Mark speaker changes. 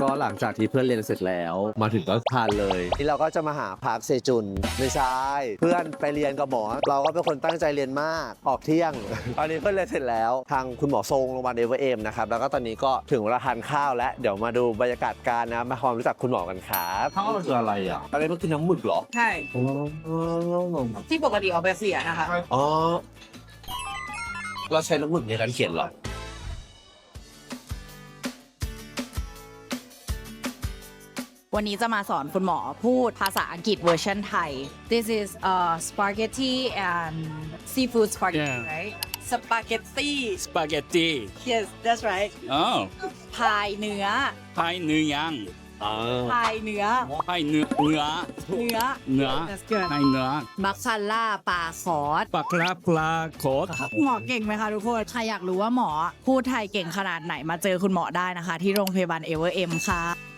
Speaker 1: ก็หลังจากที่เพื่อนเรียนเสร็จแล้วมาถึงก็ทานเลยนี่เราก็จะมาหาพักเซจุนไม่ใช่เพื่อนไปเรียนกับหมอเราก็เป็นคนตั้งใจเรียนมากออกเที่ยง ตอนนี้เพื่อนเรียนเสร็จแล้วทางคุณหมอทรงโรงพยาบาลเอเวอร์เอมนะครับแล้วก็ตอนนี้ก็ถึงเวลาทานข้าวแล้วเดี๋ยวมาดูบรรยากาศการนะมาความรู้จักคุณหมอกันครับ
Speaker 2: ข้าวมันคืออะไรอ่ะ
Speaker 1: อะไรเมื่อกี้น้ำหมึกเหรอ
Speaker 3: ใช่ที่ปกติเอาไปเสียนะคะ
Speaker 1: อ๋อเราใช้น้ำหมึกในการเขียนเหรอ
Speaker 3: วันนี้จะมาสอนคุณหมอพูดภาษาอังกฤษเวอร์ชันไทย This is spaghetti and seafood spaghetti
Speaker 4: Yeah.
Speaker 3: right spaghetti
Speaker 4: spaghetti.
Speaker 3: yes that's right
Speaker 4: Oh,
Speaker 3: พายเนื้อ
Speaker 4: pie nuyang.
Speaker 3: พายเนื้อ
Speaker 4: Pie nua.
Speaker 3: เนื้อ
Speaker 4: Nua.
Speaker 3: That's good.
Speaker 4: Pie nua.
Speaker 3: บักคาร่าปลาคอส
Speaker 4: Bakla kot.
Speaker 3: หมอเก่งไหมคะทุกคน ใครอยากรู้ว่าหมอพูดไทยเก่งขนาดไหนมาเจอคุณหมอได้นะคะ ที่โรงพยาบาลเอเวอร์เอ็มค่ะ